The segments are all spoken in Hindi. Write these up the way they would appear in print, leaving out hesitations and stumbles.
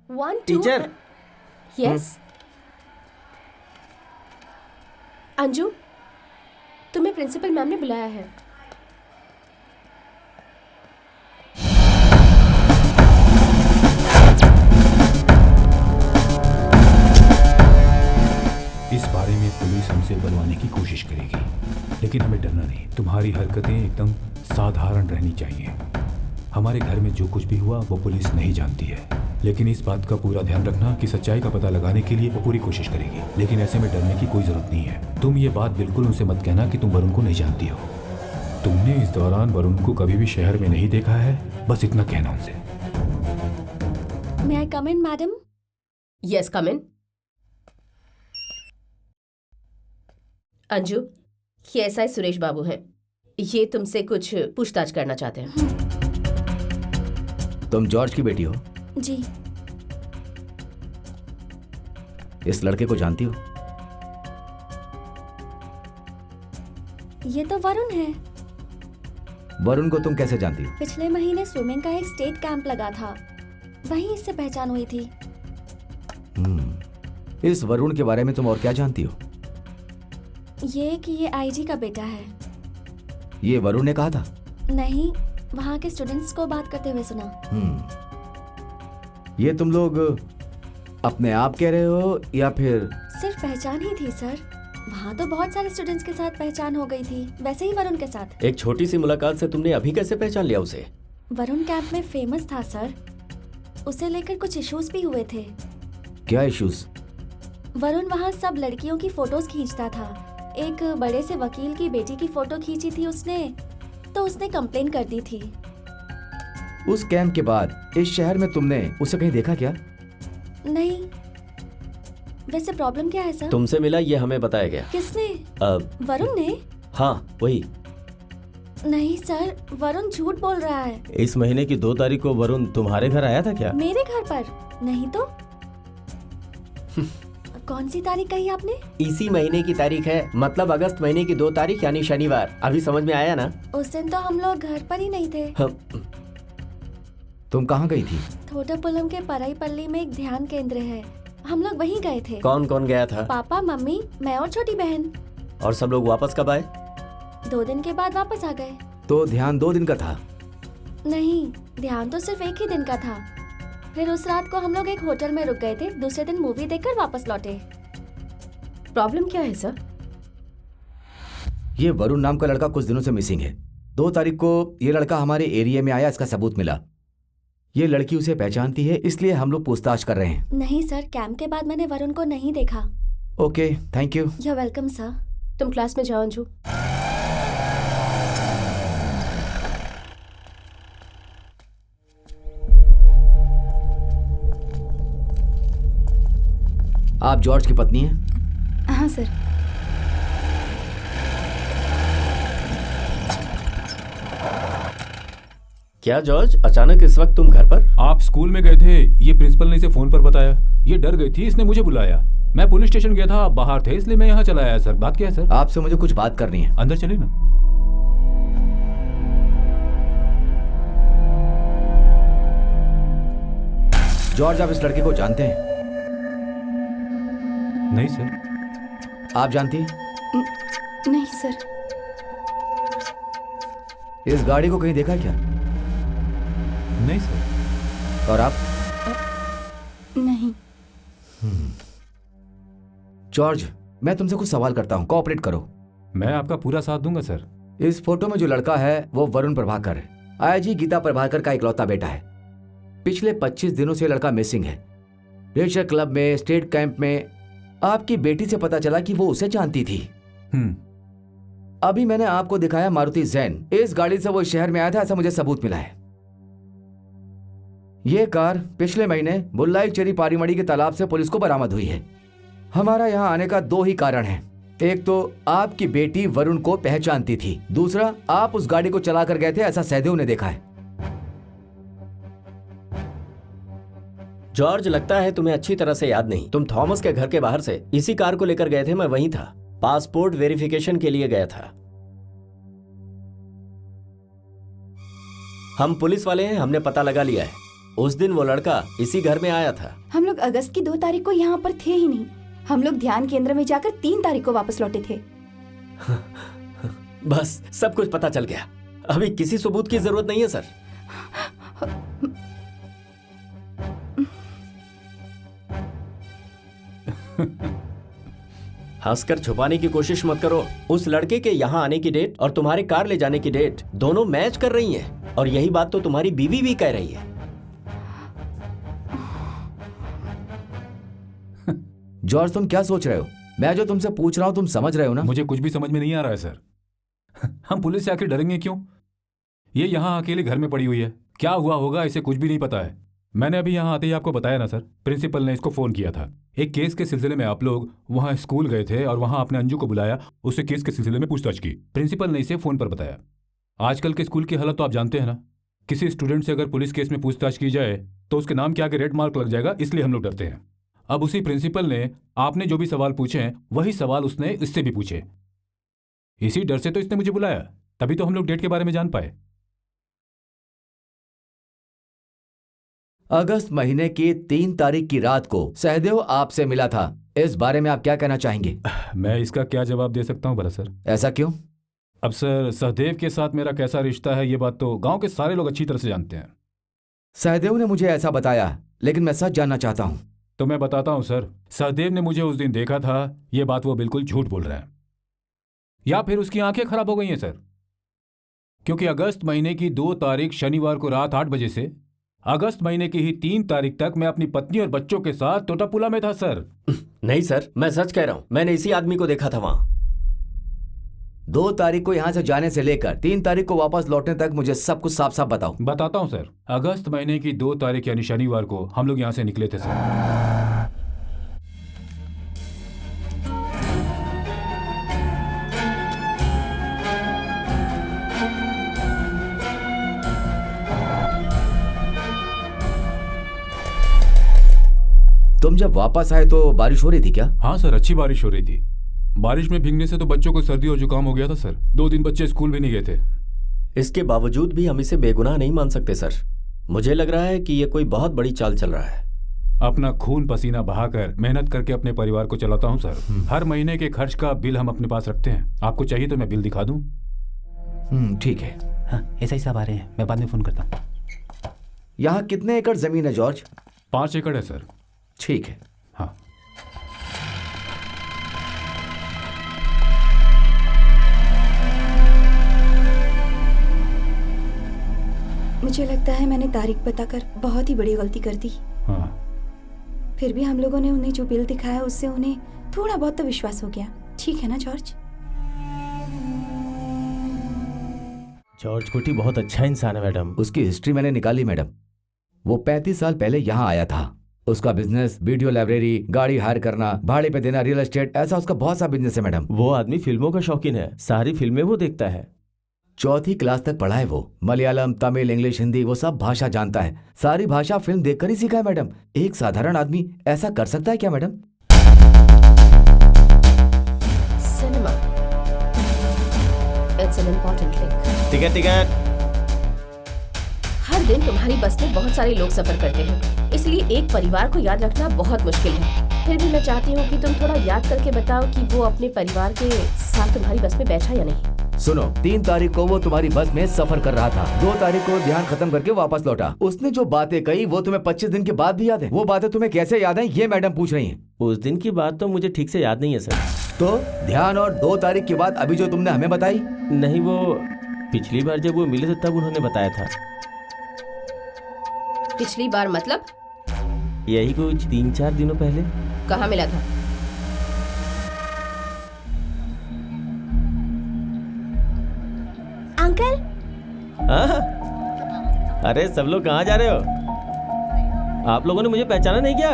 1 2 टीचर। यस अंजू, तुम्हें प्रिंसिपल मैम ने बुलाया है। इस बारे में पुलिस हमसे बुलवाने की कोशिश करेगी, लेकिन हमें डरना नहीं। तुम्हारी हरकतें एकदम साधारण रहनी चाहिए। हमारे घर में जो कुछ भी हुआ वो पुलिस नहीं जानती है, लेकिन इस बात का पूरा ध्यान रखना कि सच्चाई का पता लगाने के लिए वो पूरी कोशिश करेगी। लेकिन ऐसे में डरने की कोई जरूरत नहीं है। तुम ये बात बिल्कुल उनसे मत कहना कि तुम वरुण को नहीं जानती हो। तुमने इस दौरान वरुण को कभी भी शहर में नहीं देखा है, बस इतना कहना उनसे। मे आई कम इन मैडम? यस, कम इन। अंजू, ये एसआई सुरेश बाबू हैं। ये तुमसे कुछ पूछताछ करना चाहते हैं। तुम जॉर्ज की बेटी हो? जी। इस लड़के को जानती हो? ये तो वरुण है। वरुण को तुम कैसे जानती हो? पिछले महीने स्विमिंग का एक स्टेट कैंप लगा था, वहीं इससे पहचान हुई थी। इस वरुण के बारे में तुम और क्या जानती हो? ये कि ये आईजी का बेटा है। ये वरुण ने कहा था? नहीं, वहाँ के स्टूडेंट्स को बात करते हुए सुना। ये तुम लोग अपने आप कह रहे हो या फिर? सिर्फ पहचान ही थी सर। वहाँ तो बहुत सारे स्टूडेंट्स के साथ पहचान हो गई थी, वैसे ही वरुण के साथ। एक छोटी सी मुलाकात से तुमने अभी कैसे पहचान लिया उसे? वरुण कैंप में फेमस था सर। उसे लेकर कुछ इश्यूज भी हुए थे। क्या इश्यूज? वरुण वहाँ सब लड़कियों की फोटोज खींचता था। एक बड़े से वकील की बेटी की फोटो खींची थी उसने, तो उसने कंप्लेन कर दी थी। उस कैंप के बाद इस शहर में तुमने उसे कहीं देखा क्या? नहीं। वैसे प्रॉब्लम क्या है सर? तुमसे मिला ये हमें बताया गया। किसने? वरुण ने? हाँ वही। नहीं सर, वरुण झूठ बोल रहा है। इस महीने की 2 तारीख को वरुण तुम्हारे घर आया था क्या? मेरे घर पर? नहीं तो। कौन सी तारीख कही आपने? इसी महीने की तारीख है, मतलब अगस्त महीने की 2 तारीख यानी शनिवार। अभी समझ में आया ना? उस दिन तो हम लोग घर पर ही नहीं थे। तुम कहाँ गई थी? थोटापुलम के पराईपल्ली में एक ध्यान केंद्र है, हम लोग वहीं गए थे। कौन कौन गया था? पापा, मम्मी, मैं और छोटी बहन। और सब लोग वापस कब आए? 2 दिन के बाद वापस आ गए। तो ध्यान 2 दिन का था? नहीं, ध्यान तो सिर्फ 1 ही दिन का था। फिर उस रात को हम लोग एक होटल में रुक गए थे, दूसरे दिन मूवी देखकर वापस लौटे। प्रॉब्लम क्या है सर? ये वरुण नाम का लड़का कुछ दिनों से मिसिंग है। 2 तारीख को ये लड़का हमारे एरिया में आया, इसका सबूत मिला। ये लड़की उसे पहचानती है, इसलिए हम लोग पूछताछ कर रहे हैं। नहीं सर, कैंप के बाद मैंने वरुण को नहीं देखा। Okay, thank you. You are welcome sir. तुम क्लास में जाओ अंजू। आप जॉर्ज की पत्नी हैं? हाँ सर। क्या जॉर्ज, अचानक इस वक्त तुम घर पर? आप स्कूल में गए थे, ये प्रिंसिपल ने इसे फोन पर बताया। ये डर गई थी, इसने मुझे बुलाया। मैं पुलिस स्टेशन गया था, आप बाहर थे, इसलिए मैं यहाँ चला आया। सर, बात क्या है सर? आपसे मुझे कुछ बात करनी है। अंदर चलिए ना। जॉर्ज, आप इस लड़के को जानते हैं? नहीं सर। आप जानती हैं? नहीं सर। इस गाड़ी को कहीं देखा है क्या? नहीं सर। और आप? नहीं। जॉर्ज, मैं तुमसे कुछ सवाल करता हूँ, कोऑपरेट करो। मैं आपका पूरा साथ दूंगा सर। इस फोटो में जो लड़का है वो वरुण प्रभाकर है, आईजी गीता प्रभाकर का इकलौता बेटा है। पिछले 25 दिनों से लड़का मिसिंग है। नेचर क्लब में, स्टेट कैंप में आपकी बेटी से पता चला कि वो उसे जानती थी। अभी मैंने आपको दिखाया मारुति जैन। इस गाड़ी से वो इस शहर में आया था, ऐसा मुझे सबूत मिला है। ये कार पिछले महीने बुल्लाई चेरी पारीमड़ी के तालाब से पुलिस को बरामद हुई है। हमारा यहाँ आने का 2 ही कारण है। एक तो आपकी बेटी वरुण को पहचानती थी, दूसरा आप उस गाड़ी को चलाकर गए थे, ऐसा सहदेव ने देखा है। जॉर्ज, लगता है तुम्हें अच्छी तरह से याद नहीं। तुम थॉमस के घर के बाहर से इसी कार को लेकर गए थे, मैं वहीं था। पासपोर्ट वेरिफिकेशन के लिए गया था। हम पुलिस वाले हैं, हमने पता लगा लिया है। उस दिन वो लड़का इसी घर में आया था। हम लोग अगस्त की 2 तारीख को यहाँ पर थे ही नहीं। हम लोग ध्यान केंद्र में जाकर 3 तारीख को वापस लौटे थे। बस सब कुछ पता चल गया। अभी किसी सबूत की जरूरत नहीं है सर। हंसकर छुपाने की कोशिश मत करो। उस लड़के के यहाँ आने की डेट और तुम्हारे कार ले जाने की डेट दोनों मैच कर रही हैं, और यही बात तो तुम्हारी बीवी भी कह रही है। जॉर्ज, तुम क्या सोच रहे हो? मैं जो तुमसे पूछ रहा हूं तुम समझ रहे हो ना? मुझे कुछ भी समझ में नहीं आ रहा है सर। हम पुलिस से आखिर डरेंगे क्यों? ये यहाँ अकेले घर में पड़ी हुई है, क्या हुआ होगा इसे कुछ भी नहीं पता है। मैंने अभी यहाँ आते ही आपको बताया ना सर, प्रिंसिपल ने इसको फोन किया था। एक केस के सिलसिले में आप लोग वहाँ स्कूल गए थे और वहाँ आपने अंजू को बुलाया, उससे केस के सिलसिले में पूछताछ की। प्रिंसिपल ने इसे फोन पर बताया। आजकल के स्कूल की हालत तो आप जानते हैं ना, किसी स्टूडेंट से अगर पुलिस केस में पूछताछ की जाए तो उसके नाम के आगे रेड मार्क लग जाएगा, इसलिए हम लोग डरते हैं। अब उसी प्रिंसिपल ने आपने जो भी सवाल पूछे हैं वही सवाल उसने इससे भी पूछे। इसी डर से तो इसने मुझे बुलाया, तभी तो हम लोग डेट के बारे में जान पाए। अगस्त महीने की 3 तारीख की रात को सहदेव आपसे मिला था। इस बारे में आप क्या कहना चाहेंगे? मैं इसका क्या जवाब दे सकता हूँ भला सर? ऐसा क्यों? अब सर, सहदेव के साथ मेरा कैसा रिश्ता है ये बात तो गांव के सारे लोग अच्छी तरह से जानते हैं। सहदेव ने मुझे ऐसा बताया, लेकिन मैं सच जानना चाहता हूँ। तो मैं बताता हूँ सर, सहदेव ने मुझे उस दिन देखा था, ये बात वो बिल्कुल झूठ बोल रहा है, या फिर उसकी आंखें खराब हो गई हैं सर। क्योंकि अगस्त महीने की 2 तारीख शनिवार को रात 8 बजे से अगस्त महीने की ही 3 तारीख तक मैं अपनी पत्नी और बच्चों के साथ टोटापुला में था सर। नहीं सर, मैं सच कह रहा हूँ, मैंने इसी आदमी को देखा था वहाँ। 2 तारीख को यहाँ से जाने से लेकर 3 तारीख को वापस लौटने तक मुझे सब कुछ साफ साफ बताओ। बताता हूँ सर। अगस्त महीने की 2 तारीख यानी शनिवार को हम लोग यहाँ से निकले थे सर। तुम जब वापस आए तो बारिश हो रही थी क्या? हाँ सर, अच्छी बारिश हो रही थी। बारिश में भीगने से तो बच्चों को सर्दी और जुकाम हो गया था सर। 2 दिन बच्चे स्कूल भी नहीं गए थे। इसके बावजूद भी हम इसे बेगुनाह नहीं मान सकते सर। मुझे लग रहा है कि ये कोई बहुत बड़ी चाल चल रहा है। अपना खून पसीना बहाकर मेहनत करके अपने परिवार को चलाता हूँ सर। हर महीने के खर्च का बिल हम अपने पास रखते हैं। आपको चाहिए तो मैं बिल दिखा दूँ? ठीक है। हाँ, ऐसा ही सब आ रहे हैं, मैं बाद में फोन करता हूँ। यहाँ कितने एकड़ जमीन है जॉर्ज? 5 एकड़ है सर। ठीक है। हाँ। मुझे लगता है मैंने तारीख बताकर बहुत ही बड़ी गलती कर दी। हाँ। फिर भी हम लोगों ने उन्हें जो बिल दिखाया उससे उन्हें थोड़ा बहुत तो विश्वास हो गया। ठीक है ना जॉर्ज? जॉर्ज कुटी बहुत अच्छा इंसान है मैडम। उसकी हिस्ट्री मैंने निकाली मैडम। वो 35 साल पहले यहाँ आया था। उसका बिजनेस वीडियो लाइब्रेरी, गाड़ी हायर करना, भाड़े पे देना, रियल एस्टेट, ऐसा उसका बहुत सा बिजनेस है मैडम। वो आदमी फिल्मों का शौकीन है, सारी फिल्में वो देखता है। 4th क्लास तक पढ़ा है वो। मलयालम, तमिल, इंग्लिश, हिंदी वो सब भाषा जानता है। सारी भाषा फिल्म देखकर ही सीखा है मैडम। एक साधारण आदमी ऐसा कर सकता है क्या madam? Cinema, it's an important link. Ticket हर दिन तुम्हारी बस में बहुत सारे लोग सफर करते हैं, इसलिए एक परिवार को याद रखना बहुत मुश्किल है। फिर भी मैं चाहती हूँ कि तुम थोड़ा याद करके बताओ कि वो अपने परिवार के साथ तुम्हारी बस में बैठा या नहीं। सुनो, 3 तारीख को वो तुम्हारी बस में सफर कर रहा था। 2 तारीख को ध्यान खत्म करके वापस लौटा। उसने जो बातें कही वो तुम्हें 25 दिन के बाद भी याद है। वो बातें तुम्हें कैसे याद है ये मैडम पूछ रही हैं। उस दिन की बात तो मुझे ठीक से याद नहीं है सर। तो ध्यान और 2 तारीख के बाद अभी जो तुमने हमें बताई? नहीं, वो पिछली बार जब वो मिले थे तब उन्होंने बताया था। पिछली बार मतलब? यही कुछ 3-4 दिनों पहले। कहाँ मिला था? अंकल। हाँ? अरे सब लोग कहाँ जा रहे हो? आप लोगों ने मुझे पहचाना नहीं क्या?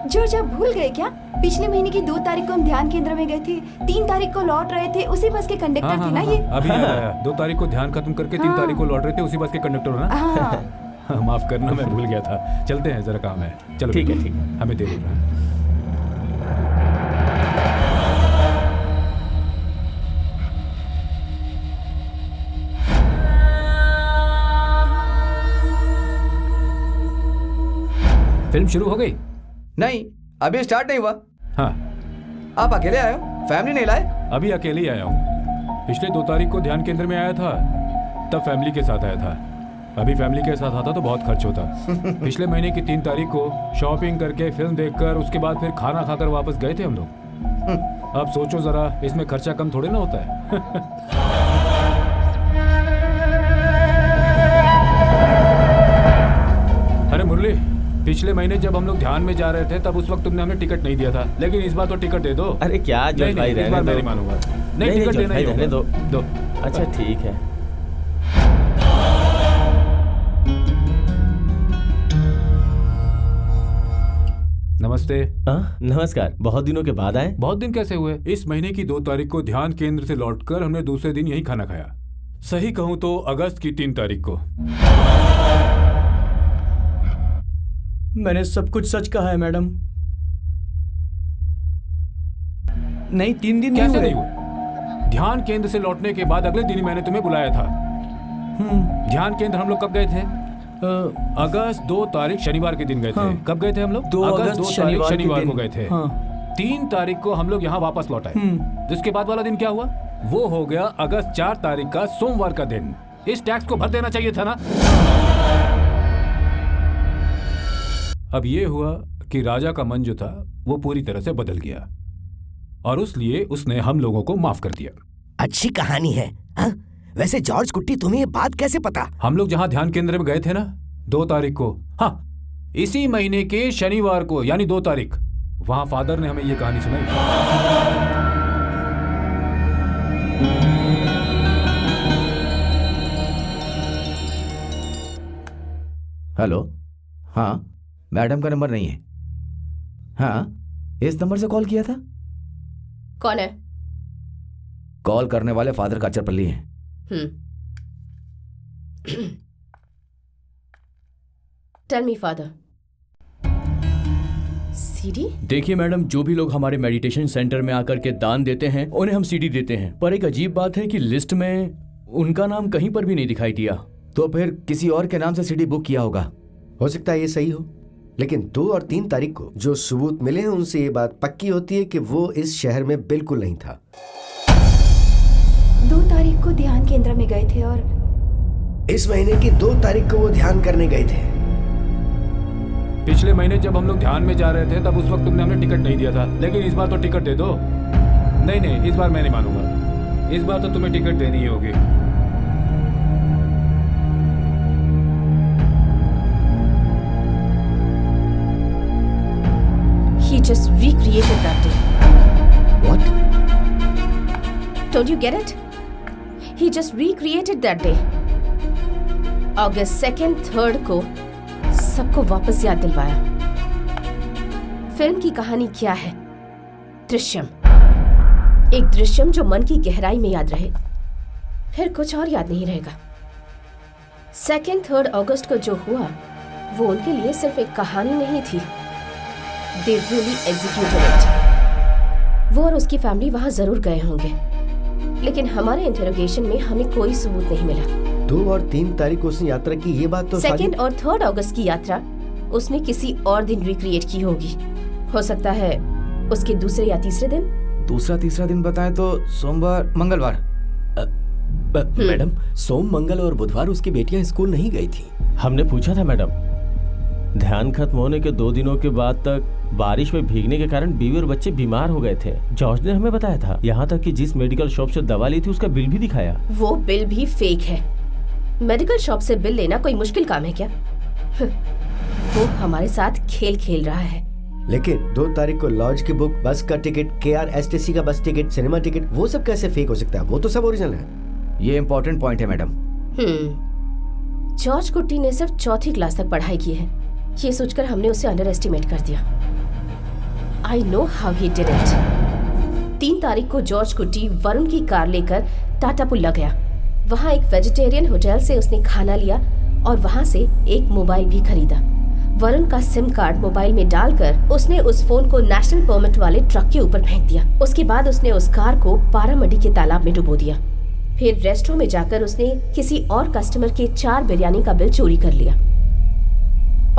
जॉर्ज, आप भूल गए क्या? पिछले महीने की 2 तारीख को हम ध्यान केंद्र में गए थे, 3 तारीख को लौट रहे थे। उसी बस के कंडक्टर थे ना ये? अभी याद आया। 2 तारीख को ध्यान खत्म करके 3 तारीख को लौट रहे थे, उसी बस के कंडक्टर हो ना? हाँ। माफ करना, मैं भूल गया था। चलते हैं, जरा काम है। चलो ठीक है, ठीक है। हमें देर हो रहा है। फिल्म शुरू हो गई? नहीं, अभी स्टार्ट नहीं हुआ। हाँ। आप अकेले आए हो? फैमिली नहीं लाए? अभी अकेले ही आया हूँ। पिछले 2 तारीख को ध्यान केंद्र में आया था, तब फैमिली के साथ आया था। अभी फैमिली के साथ आता तो बहुत खर्च होता। पिछले महीने की 3 तारीख को शॉपिंग करके फिल्म देखकर उसके बाद फिर खाना खाकर वापस गए थे हम लोग। अब सोचो जरा, इसमें खर्चा कम थोड़े ना होता है। अरे मुरली, पिछले महीने जब हम लोग ध्यान में जा रहे थे तब उस वक्त तुमने हमें टिकट नहीं दिया था, लेकिन इस बार तो टिकट दे दो। अरे क्या जो नहीं, भाई, इस बार मैं नहीं मानूंगा। नहीं, टिकट देना ही होगा। दो। अच्छा ठीक है। नमस्ते। नमस्कार, बहुत दिनों के बाद आए। बहुत दिन कैसे हुए? इस महीने की 2 तारीख को ध्यान केंद्र से लौटकर हमने दूसरे दिन यही खाना खाया। सही कहूं तो अगस्त की 3 तारीख को। मैंने सब कुछ सच कहा है मैडम। नहीं, 3 दिन कैसे नहीं हुए? ध्यान केंद्र से लौटने के बाद अगले दिन ही मैंने तुम्हें बुलाया था। ध्यान केंद्र हम लोग कब गए थे? अगस्त 2 तारीख शनिवार के दिन गए थे। हाँ। कब गए थे हम लोग? 2 अगस्त 2 तारीख शनिवार को गए थे। हाँ। 3 तारीख को हम लोग यहाँ वापस लौट आए। जिसके बाद वाला दिन क्या हुआ? वो हो गया अगस्त 4 तारीख का सोमवार का दिन। इस टैक्स को भर देना चाहिए था ना। अब ये हुआ कि राजा का मन जो था वो पूरी तरह से बदल गया और उसलिए उसने हम लोगों को माफ कर दिया। अच्छी कहानी है। हा? वैसे जॉर्ज कुट्टी, तुम्हें ये बात कैसे पता? हम लोग जहां ध्यान केंद्र में गए थे ना 2 तारीख को, हाँ, इसी महीने के शनिवार को यानी 2 तारीख, वहां फादर ने हमें ये कहानी सुनाई। हेलो। हाँ, मैडम का नंबर नहीं है। हाँ, इस नंबर से कॉल किया था। कौन है? कॉल करने वाले फादर काचरपल्ली हैं। Tell me father. सीडी? देखिए मैडम, जो भी लोग हमारे मेडिटेशन सेंटर में आकर के दान देते हैं उन्हें हम सीडी देते हैं, पर एक अजीब बात है कि लिस्ट में उनका नाम कहीं पर भी नहीं दिखाई दिया। तो फिर किसी और के नाम से सीडी बुक किया होगा। हो सकता है ये सही हो, लेकिन 2 और 3 तारीख को जो सबूत मिले हैं उनसे ये बात पक्की होती है कि वो इस शहर में बिल्कुल नहीं था। 2 तारीख को ध्यान केंद्र में गए थे और इस महीने की 2 तारीख को वो ध्यान करने गए थे। पिछले महीने जब हम लोग ध्यान में जा रहे थे तब उस वक्त तुमने हमें टिकट नहीं दिया था, लेकिन इस बार तो टिकट दे दो। नहीं, इस बार मैं नहीं मानूंगा। इस बार तो तुम्हें टिकट देनी ही होगी। He just recreated that day. What? Don't you get it? He just recreated that day. August 2nd, 3rd को सबको वापस याद दिलवाया। फिल्म की कहानी क्या है? दृश्यम। एक दृश्यम जो मन की गहराई में याद रहे, फिर कुछ और याद नहीं रहेगा। 2nd, 3rd अगस्त को जो हुआ वो उनके लिए सिर्फ एक कहानी नहीं थी। They really executed it. वो और उसकी फैमिली वहां जरूर गए होंगे, लेकिन हमारे इंटरोगेशन में हमें कोई सबूत नहीं मिला। 2 और 3 तारीख को उसने यात्रा की, ये बात तो 2nd और 3rd अगस्त की यात्रा उसने किसी और दिन रिक्रिएट की होगी। हो सकता है उसके दूसरे या तीसरे दिन। दूसरा तीसरा दिन बताएं तो सोमवार मंगलवार। मैडम, सोम, मंगल और बुधवार उसकी बेटियां स्कूल नहीं गई थी। हमने पूछा था मैडम, ध्यान खत्म होने के 2 दिनों के बाद तक बारिश में भीगने के कारण बीवी और बच्चे बीमार हो गए थे। जॉर्ज ने हमें बताया था, यहाँ तक कि जिस मेडिकल शॉप से दवा ली थी उसका बिल भी दिखाया। वो बिल भी फेक है। मेडिकल शॉप से बिल लेना कोई मुश्किल काम है क्या? वो हमारे साथ खेल खेल रहा है। लेकिन 2 तारीख को लॉज की बुक, बस का टिकट, KRSTC का बस टिकट, सिनेमा टिकट, वो सब कैसे फेक हो सकता है? वो तो सब ओरिजिनल है। ये इम्पोर्टेंट पॉइंट है मैडम। जॉर्ज कुट्टी ने सिर्फ 4th क्लास तक पढ़ाई की है, ये सोचकर हमने उसे अंडर एस्टिमेट कर दिया। I know how he did it. 3 तारीख को जॉर्ज कुट्टी वरुण की कार लेकर टाटा पुल्ला गया। वहाँ एक वेजिटेरियन होटल से उसने खाना लिया और वहाँ से एक मोबाइल भी खरीदा। वरुण का सिम कार्ड मोबाइल में डालकर उसने उस फोन को नेशनल परमिट वाले ट्रक के ऊपर फेंक दिया। उसके बाद उसने उस कार को पारामडी के तालाब में डुबो दिया। फिर रेस्टोरेंट में जाकर उसने किसी और कस्टमर के 4 बिरयानी का बिल चोरी कर लिया।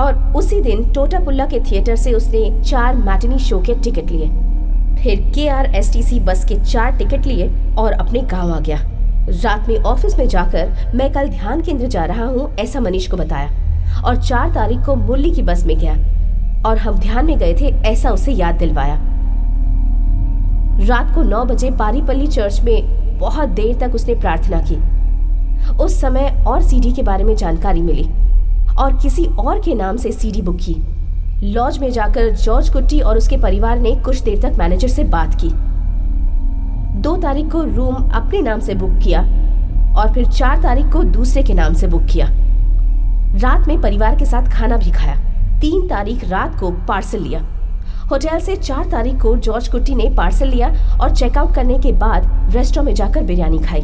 और उसी दिन टोटापुल्ला के थिएटर से उसने 4 मैटिनी शो के टिकट लिए। फिर KRSTC बस के 4 टिकट लिए और अपने गांव आ गया। रात में ऑफिस में जाकर मैं कल ध्यान केंद्र जा रहा हूँ ऐसा मनीष को बताया और 4 तारीख को मुरली की बस में गया और हम ध्यान में गए थे ऐसा उसे याद दिलवाया। रात को 9 बजे पारीपल्ली चर्च में बहुत देर तक उसने प्रार्थना की। उस समय और सीडी के बारे में जानकारी मिली और किसी और के नाम से सीडी बुक की। लॉज में जाकर जॉर्ज कुट्टी और उसके परिवार ने कुछ देर तक मैनेजर से बात की। 2 तारीख को रूम अपने नाम से बुक किया और फिर 4 तारीख को दूसरे के नाम से बुक किया। रात में परिवार के साथ खाना भी खाया। 3 तारीख रात को पार्सल लिया। होटल से 4 तारीख को जॉर्ज कुट्टी ने पार्सल लिया और चेकआउट करने के बाद रेस्टोरेंट में जाकर बिरयानी खाई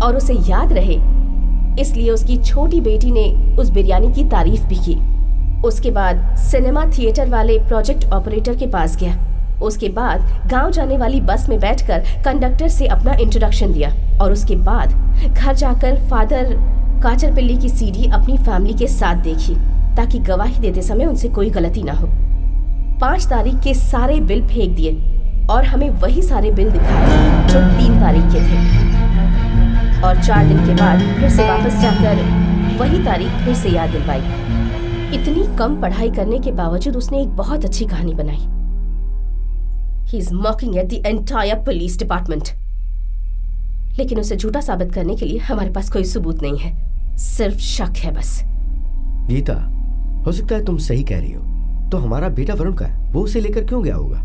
और उसे याद रहे इसलिए उसकी छोटी बेटी ने उस बिरयानी की तारीफ भी की। उसके बाद सिनेमा थिएटर वाले प्रोजेक्ट ऑपरेटर के पास गया। उसके बाद गांव जाने वाली बस में बैठकर कंडक्टर से अपना इंट्रोडक्शन दिया और उसके बाद घर जाकर फादर काचरपिल्ली की सीडी अपनी फैमिली के साथ देखी ताकि गवाही देते समय उनसे कोई गलती ना हो। 5 तारीख के सारे बिल फेंक दिए और हमें वही सारे बिल दिखाए जो 3 तारीख के थे और 4 दिन के बाद फिर से वापस जाकर वही तारीख फिर से याद दिलवाई। इतनी कम पढ़ाई करने के बावजूद उसने एक बहुत अच्छी कहानी बनाई। He is mocking at the entire police department. लेकिन उसे झूठा साबित करने के लिए हमारे पास कोई सबूत नहीं है, सिर्फ शक है बस। गीता, हो सकता है तुम सही कह रही हो, तो हमारा बेटा वरुण का है, वो उसे लेकर क्यों गया होगा?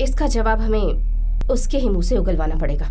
इसका जवाब हमें उसके ही मुंह से उगलवाना पड़ेगा।